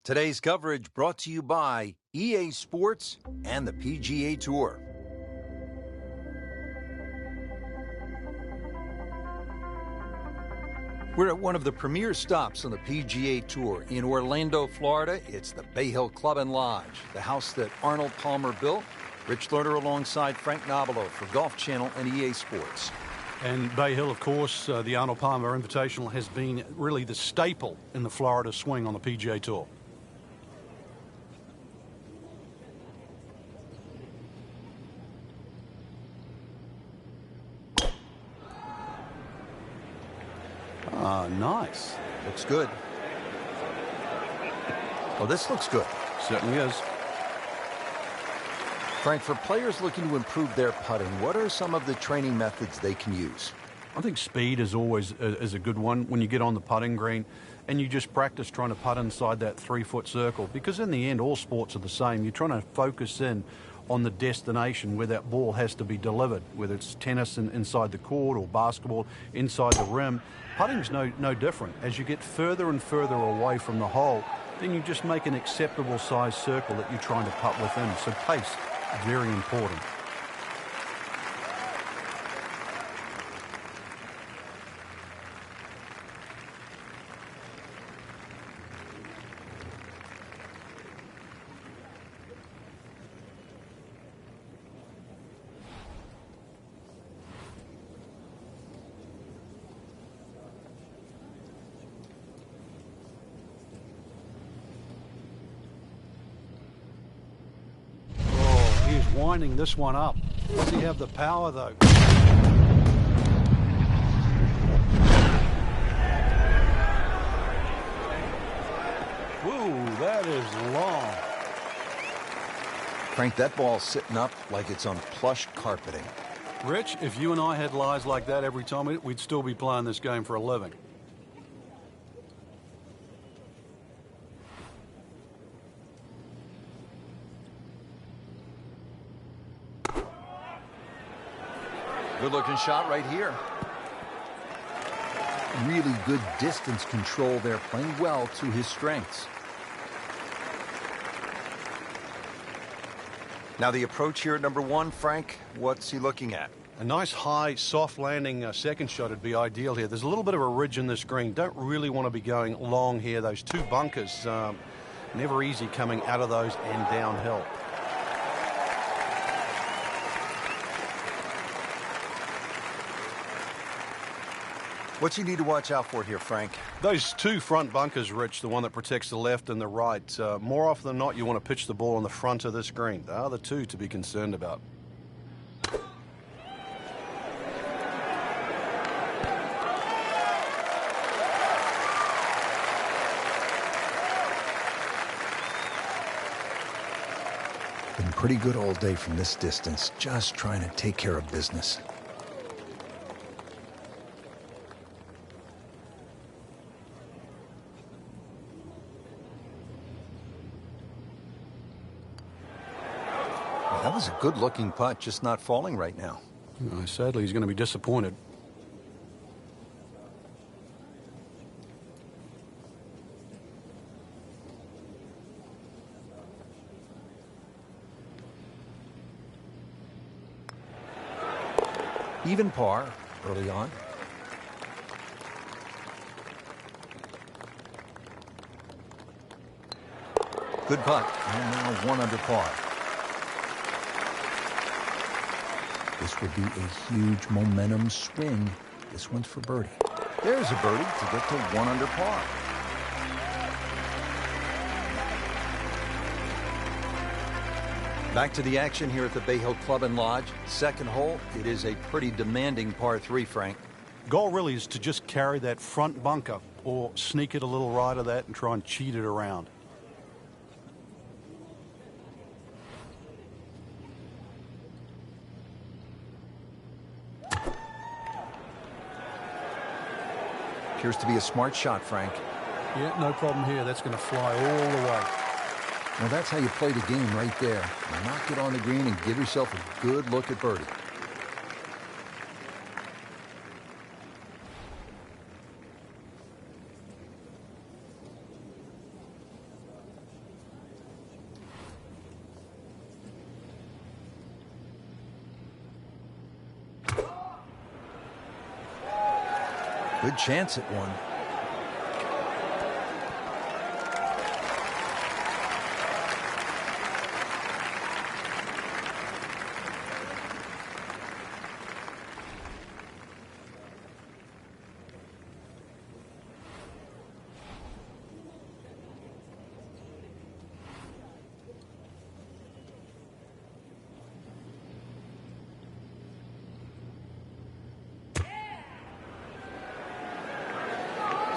Today's coverage brought to you by EA Sports and the PGA Tour. We're at one of the premier stops on the PGA Tour in Orlando, Florida. It's the Bay Hill Club and Lodge, the house that Arnold Palmer built. Rich Lerner alongside Frank Nobilo for Golf Channel and EA Sports. And Bay Hill, of course, the Arnold Palmer Invitational has been really the staple in the Florida swing on the PGA Tour. Ah, nice. Looks good. Well, this looks good. Certainly is. Frank, for players looking to improve their putting, what are some of the training methods they can use? I think speed is always a good one when you get on the putting green and you just practice trying to putt inside that 3-foot circle, because in the end all sports are the same. You're trying to focus in on the destination where that ball has to be delivered, whether it's tennis inside the court or basketball inside the rim. Putting's no different. As you get further and further away from the hole, then you just make an acceptable size circle that you're trying to putt within. So pace, very important. Winding this one up. Does he have the power, though? Whoa, that is long. Frank, that ball's sitting up like it's on plush carpeting. Rich, if you and I had lies like that every time, we'd still be playing this game for a living. Good-looking shot right here. Really good distance control there, playing well to his strengths. Now the approach here at number 1, Frank, what's he looking at? A nice high, soft landing second shot would be ideal here. There's a little bit of a ridge in this green. Don't really want to be going long here. Those 2 bunkers, never easy coming out of those and downhill. What's he need to watch out for here, Frank? Those 2 front bunkers, Rich, the one that protects the left and the right. More often than not, you want to pitch the ball on the front of this green. They are the 2 to be concerned about. Been pretty good all day from this distance, just trying to take care of business. That was a good-looking putt, just not falling right now. Sadly, he's going to be disappointed. Even par early on. Good putt, and now 1 under par. This would be a huge momentum swing. This one's for birdie. There's a birdie to get to 1 under par. Back to the action here at the Bay Hill Club and Lodge. Second hole, it is a pretty demanding par 3, Frank. Goal really is to just carry that front bunker or sneak it a little right of that and try and cheat it around. Appears to be a smart shot, Frank. Yeah, no problem here. That's going to fly all the way. Well, that's how you play the game right there. Knock it on the green and give yourself a good look at birdie. Good chance at one.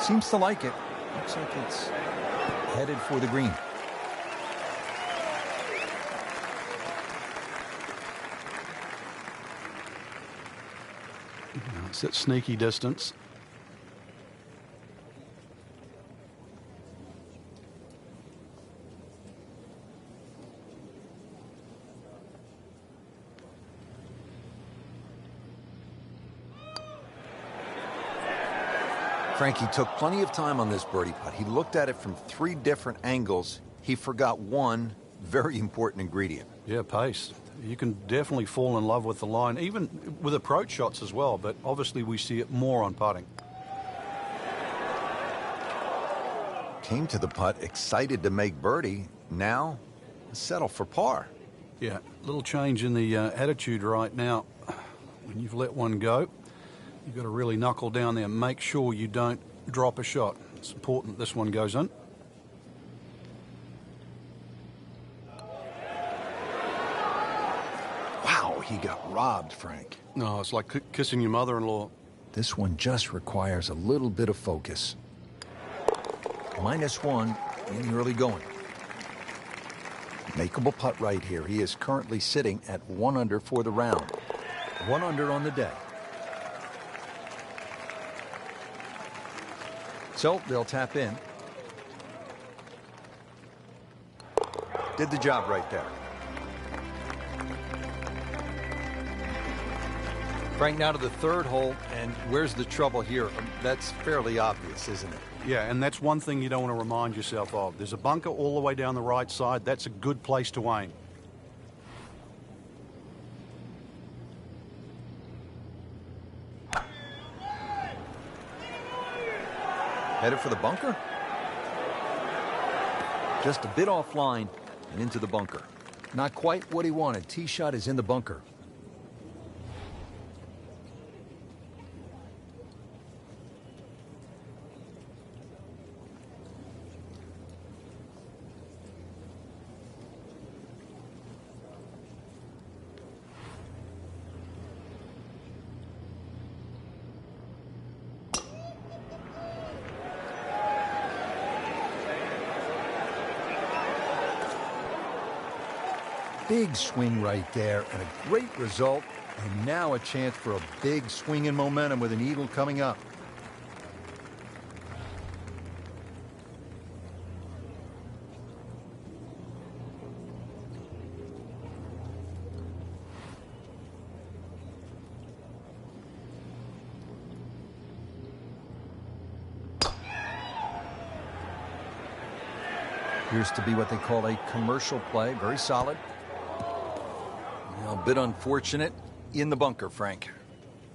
Seems to like it. Looks like it's headed for the green. It's at sneaky distance. Frankie took plenty of time on this birdie putt. He looked at it from 3 different angles. He forgot one very important ingredient. Yeah, pace. You can definitely fall in love with the line, even with approach shots as well, but obviously we see it more on putting. Came to the putt excited to make birdie. Now, settle for par. Yeah, little change in the attitude right now. When you've let one go, you've got to really knuckle down there and make sure you don't drop a shot. It's important this one goes in. Wow, he got robbed, Frank. No, it's like kissing your mother-in-law. This one just requires a little bit of focus. -1 in the early going. Makeable putt right here. He is currently sitting at 1 under for the round. 1 under on the day. So they'll tap in. Did the job right there. Frank, now to the 3rd hole, and where's the trouble here? That's fairly obvious, isn't it? Yeah, and that's one thing you don't want to remind yourself of. There's a bunker all the way down the right side. That's a good place to aim. Headed for the bunker? Just a bit offline and into the bunker. Not quite what he wanted. Tee shot is in the bunker. Big swing right there, and a great result, and now a chance for a big swing in momentum with an eagle coming up. Appears to be what they call a commercial play. Very solid. A bit unfortunate in the bunker, Frank.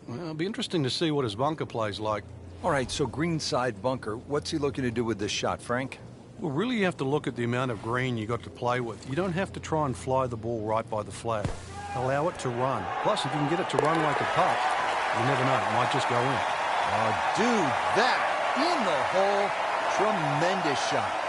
Well, it'll be interesting to see what his bunker play's like. All right, so greenside bunker. What's he looking to do with this shot, Frank? Well, really you have to look at the amount of green you got to play with. You don't have to try and fly the ball right by the flag. Allow it to run. Plus, if you can get it to run like a putt, you never know. It might just go in. Oh, dude, that in the hole. Tremendous shot.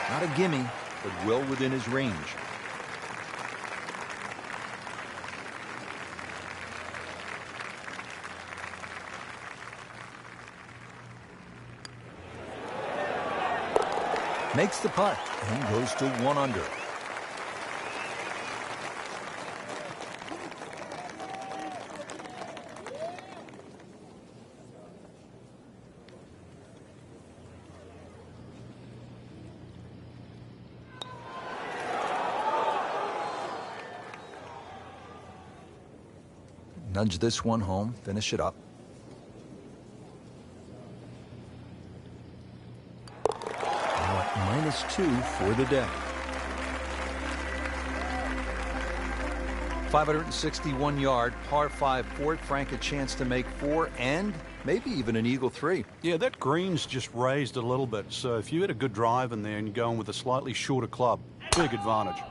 Not a gimme, but well within his range. Makes the putt and goes to 1 under. Nudge this one home, finish it up. Now at -2 for the day. 561-yard par 5 for it. Frank, a chance to make 4 and maybe even an eagle 3. Yeah, that green's just raised a little bit, so if you had a good drive in there and you're going with a slightly shorter club, big advantage.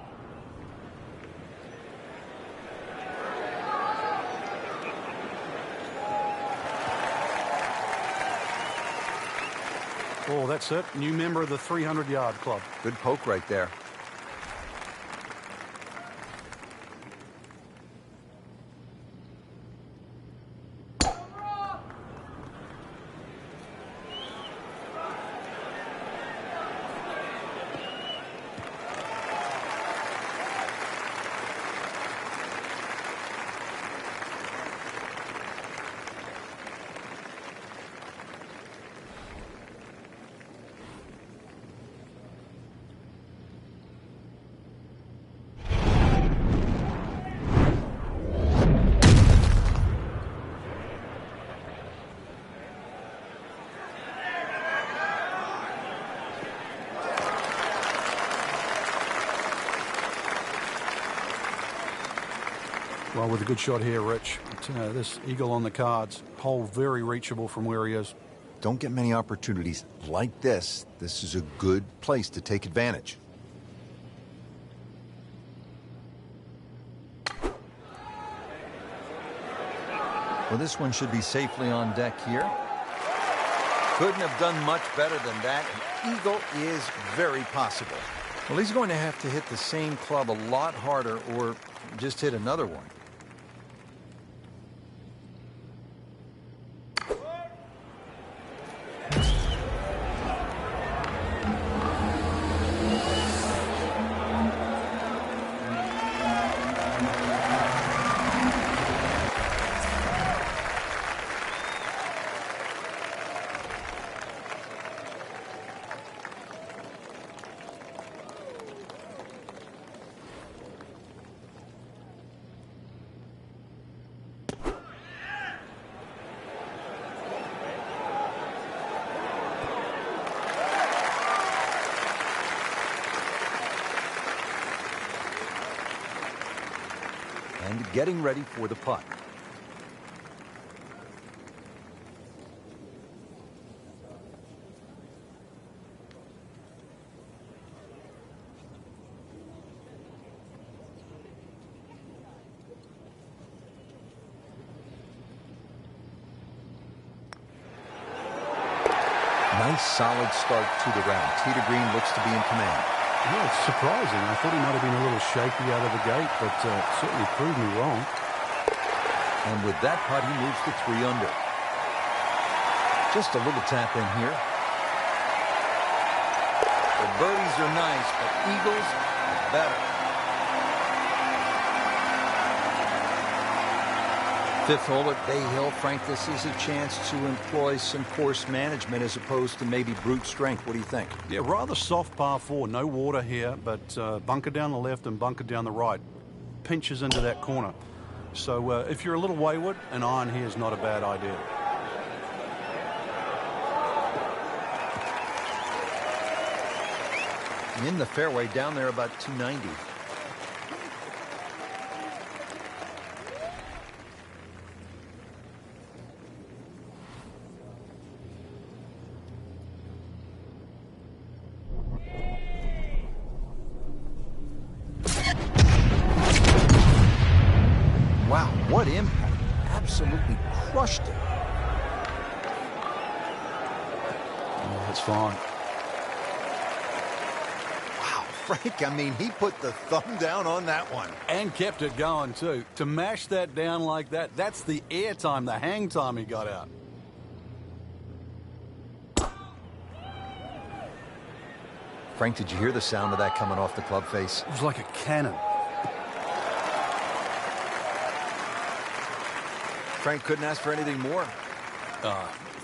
Oh, that's it. New member of the 300-yard club. Good poke right there. Well, with a good shot here, Rich. This eagle on the cards, hole very reachable from where he is. Don't get many opportunities like this. This is a good place to take advantage. Well, this one should be safely on deck here. Couldn't have done much better than that. An eagle is very possible. Well, he's going to have to hit the same club a lot harder or just hit another one. And getting ready for the putt. Nice solid start to the round. Tee to green looks to be in command. Yeah, it's surprising. I thought he might have been a little shaky out of the gate, but certainly proved me wrong. And with that putt, he moves to 3 under. Just a little tap in here. The birdies are nice, but eagles are better. Fifth hole at Bay Hill. Frank, this is a chance to employ some course management as opposed to maybe brute strength. What do you think? Yeah, rather soft par 4. No water here, but bunker down the left and bunker down the right. Pinches into that corner. So if you're a little wayward, an iron here is not a bad idea. In the fairway, down there about 290. Wow, what impact. Absolutely crushed it. Oh, that's fine. Wow, Frank, I mean, he put the thumb down on that one. And kept it going, too. To mash that down like that, that's the air time, the hang time he got out. Frank, did you hear the sound of that coming off the club face? It was like a cannon. Frank couldn't ask for anything more.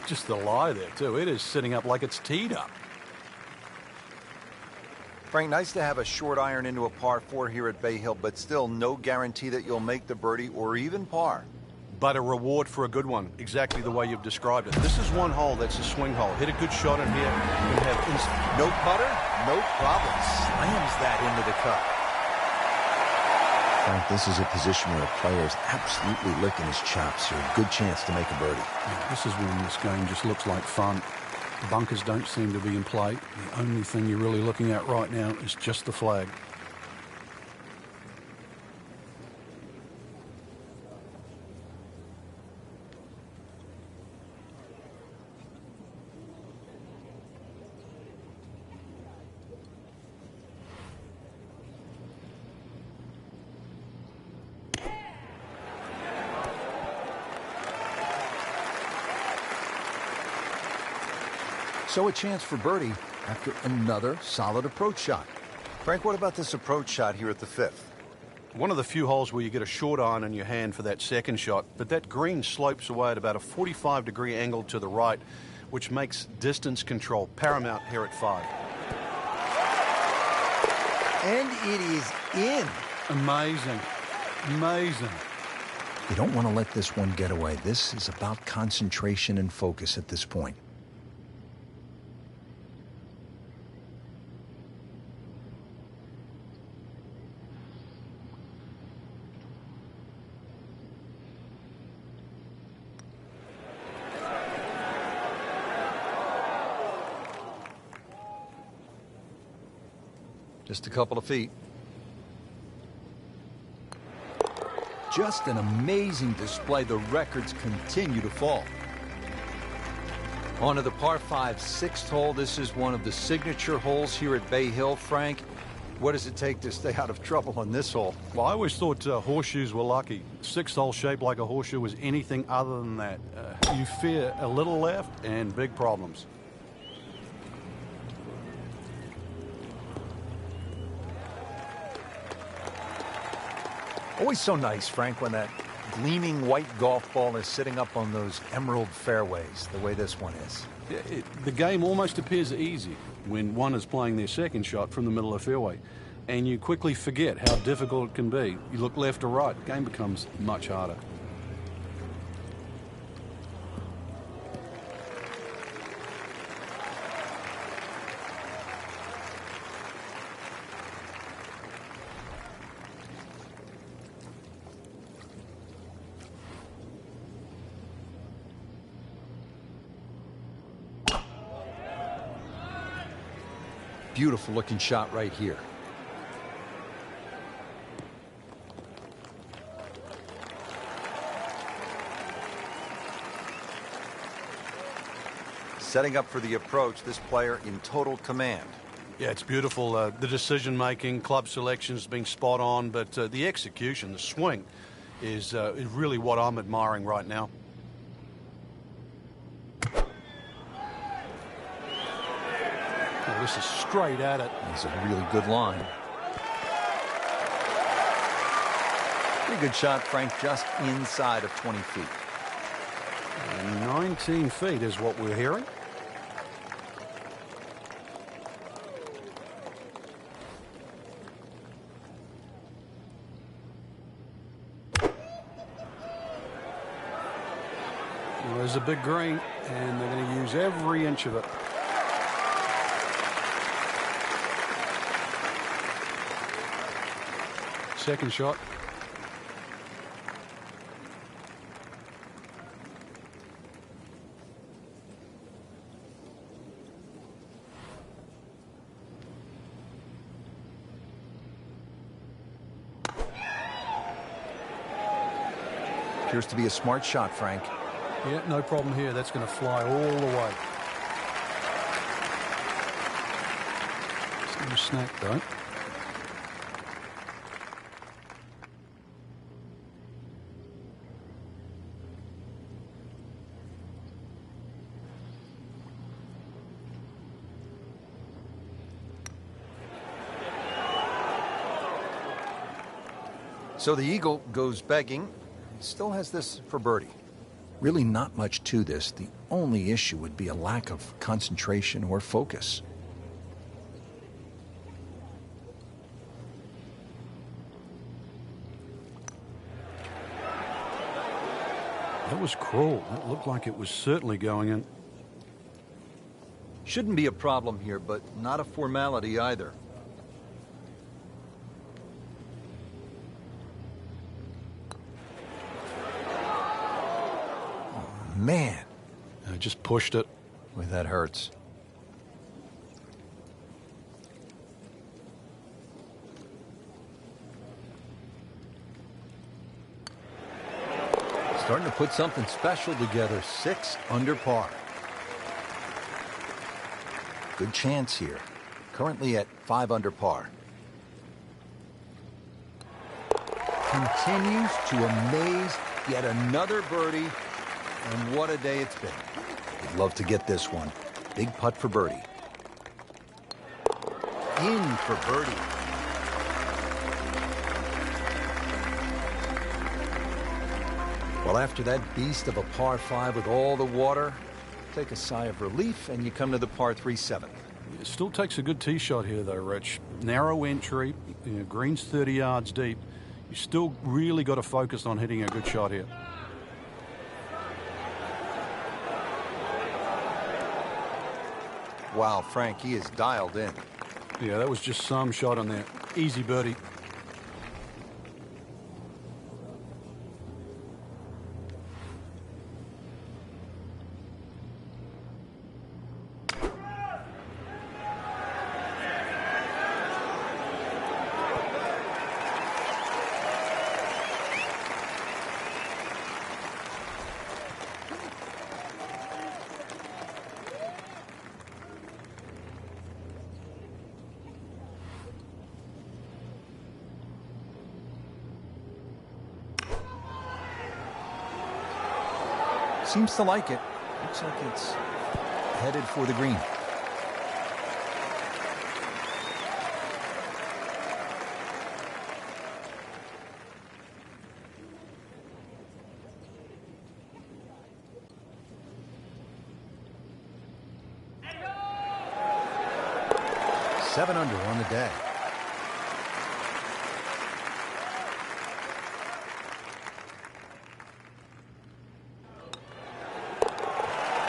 Just the lie there, too. It is sitting up like it's teed up. Frank, nice to have a short iron into a par 4 here at Bay Hill, but still no guarantee that you'll make the birdie or even par. but a reward for a good one, exactly the way you've described it. This is one hole that's a swing hole. Hit a good shot in here. You can have no putter, no problem. Slams that into the cup. Frank, this is a position where a player is absolutely licking his chops here. Good chance to make a birdie. Yeah, this is when this game just looks like fun. Bunkers don't seem to be in play. The only thing you're really looking at right now is just the flag. So a chance for birdie after another solid approach shot. Frank, what about this approach shot here at the 5th? One of the few holes where you get a short iron in your hand for that second shot, but that green slopes away at about a 45-degree angle to the right, which makes distance control paramount here at 5. And it is in. Amazing. Amazing. You don't want to let this one get away. This is about concentration and focus at this point. Just a couple of feet. Just an amazing display. The records continue to fall. On to the par 5 6th hole. This is one of the signature holes here at Bay Hill. Frank, what does it take to stay out of trouble on this hole? Well, I always thought horseshoes were lucky. 6th hole shaped like a horseshoe was anything other than that. You fear a little left and big problems. Always so nice, Frank, when that gleaming white golf ball is sitting up on those emerald fairways, the way this one is. Yeah, the game almost appears easy when one is playing their second shot from the middle of the fairway, and you quickly forget how difficult it can be. You look left or right, the game becomes much harder. Beautiful looking shot right here. Setting up for the approach, this player in total command. Yeah, it's beautiful. The decision-making, club selection has been spot on, but the execution, the swing, is really what I'm admiring right now. Oh, this is straight at it. It's a really good line. Pretty good shot, Frank, just inside of 20 feet. And 19 feet is what we're hearing. Well, there's a big green, and they're going to use every inch of it. Second shot. Appears to be a smart shot, Frank. Yeah, no problem here. That's going to fly all the way. It's no snack, though. So the eagle goes begging. He still has this for birdie. Really not much to this. The only issue would be a lack of concentration or focus. That was cruel. That looked like it was certainly going in. Shouldn't be a problem here, but not a formality either. Oh, man. I just pushed it. Boy, that hurts. Starting to put something special together. 6 under par. Good chance here. Currently at 5 under par. Continues to amaze. Yet another birdie. And what a day it's been. Would love to get this one. Big putt for birdie. In for birdie. Well, after that beast of a par 5 with all the water, take a sigh of relief and you come to the par 3 7th. It still takes a good tee shot here, though, Rich. Narrow entry, green's 30 yards deep. You still really got to focus on hitting a good shot here. Wow, Frank, he is dialed in. Yeah, that was just some shot on there. Easy birdie. Seems to like it. Looks like it's headed for the green. Seven under on the day.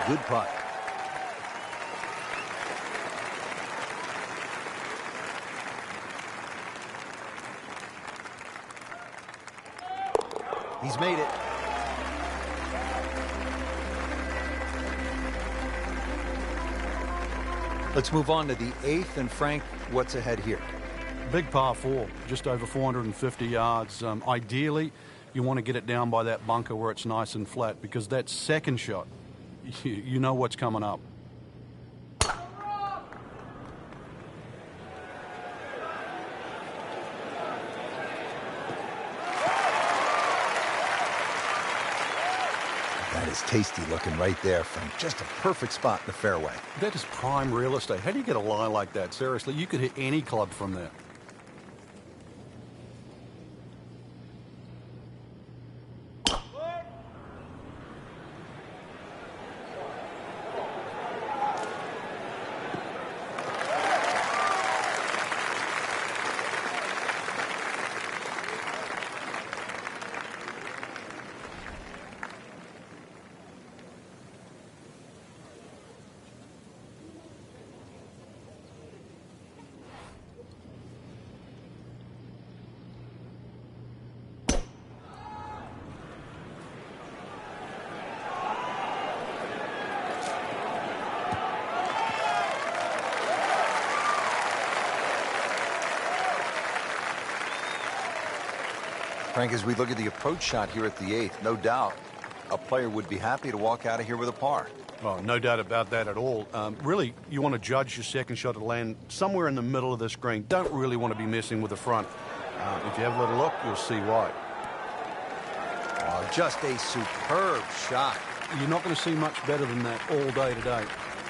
Good putt. He's made it. Let's move on to the 8th. And Frank, what's ahead here? Big par 4, just over 450 yards. Ideally, you want to get it down by that bunker where it's nice and flat, because that second shot, you know what's coming up. That is tasty looking right there, Frank. Just a perfect spot in the fairway. That is prime real estate. How do you get a lie like that? Seriously, you could hit any club from there. Frank, as we look at the approach shot here at the 8th, no doubt a player would be happy to walk out of here with a par. Oh, no doubt about that at all. Really, you want to judge your second shot to land somewhere in the middle of this green. Don't really want to be messing with the front. If you have a little look, you'll see why. Oh, just a superb shot. You're not going to see much better than that all day today.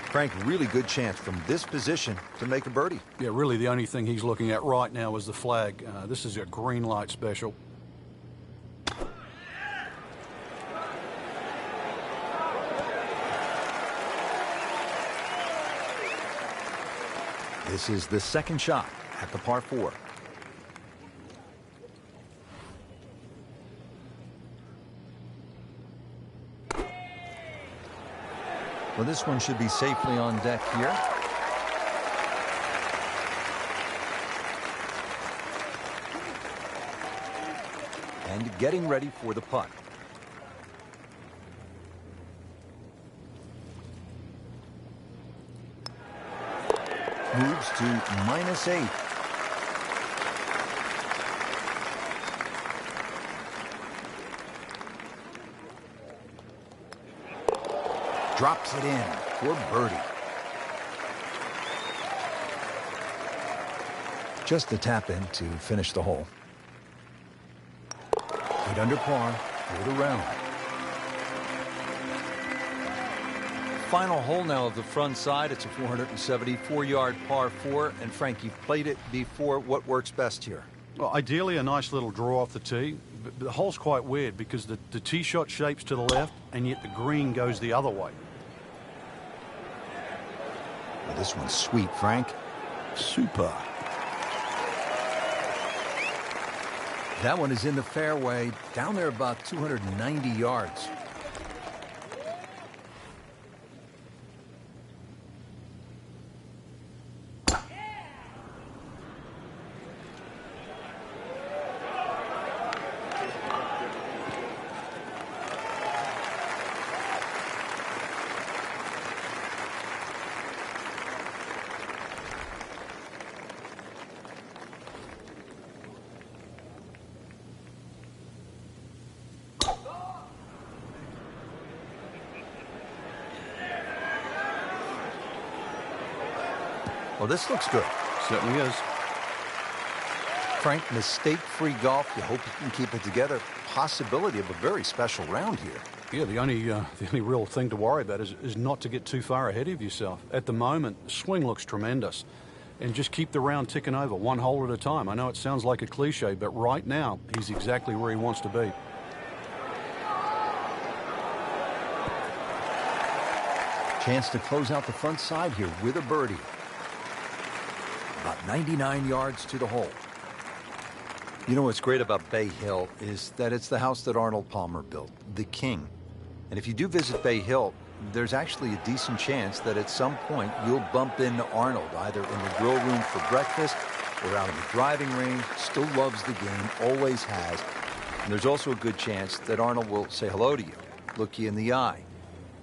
Frank, really good chance from this position to make a birdie. Yeah, really the only thing he's looking at right now is the flag. This is a green light special. This is the second shot at the par 4. Well, this one should be safely on deck here. And getting ready for the putt. Moves to -8. Drops it in for birdie. Just a tap in to finish the hole. 8 under par for the round. Final hole now of the front side. It's a 474-yard par 4. And Frank, you've played it before. What works best here? Well, ideally a nice little draw off the tee. But the hole's quite weird because the tee shot shapes to the left and yet the green goes the other way. Well, this one's sweet, Frank. Super. That one is in the fairway, down there about 290 yards. Well, this looks good. Certainly is. Frank, mistake-free golf. You hope you can keep it together. Possibility of a very special round here. Yeah, the only real thing to worry about is not to get too far ahead of yourself. At the moment, the swing looks tremendous. And just keep the round ticking over, one hole at a time. I know it sounds like a cliche, but right now, he's exactly where he wants to be. Chance to close out the front side here with a birdie. About 99 yards to the hole. You know what's great about Bay Hill is that it's the house that Arnold Palmer built, the King. And if you do visit Bay Hill, there's actually a decent chance that at some point you'll bump into Arnold, either in the grill room for breakfast or out in the driving range. Still loves the game, always has. And there's also a good chance that Arnold will say hello to you, look you in the eye.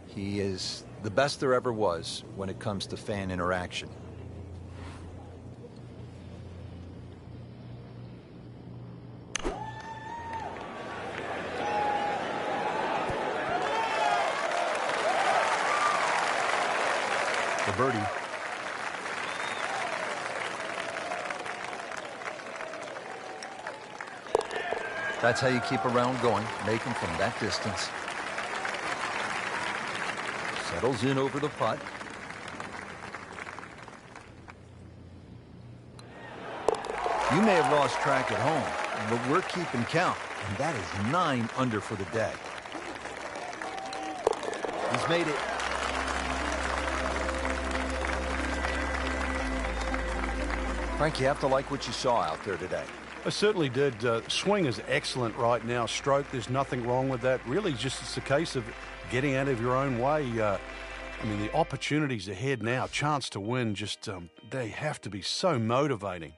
He is the best there ever was when it comes to fan interaction. The birdie. That's how you keep a round going, make them from that distance. Settles in over the putt. You may have lost track at home, but we're keeping count, and that is 9 under for the day. He's made it. Frank, you have to like what you saw out there today. I certainly did. Swing is excellent right now. Stroke, there's nothing wrong with that. Really, just it's a case of getting out of your own way. I mean, the opportunities ahead now, chance to win, just they have to be so motivating.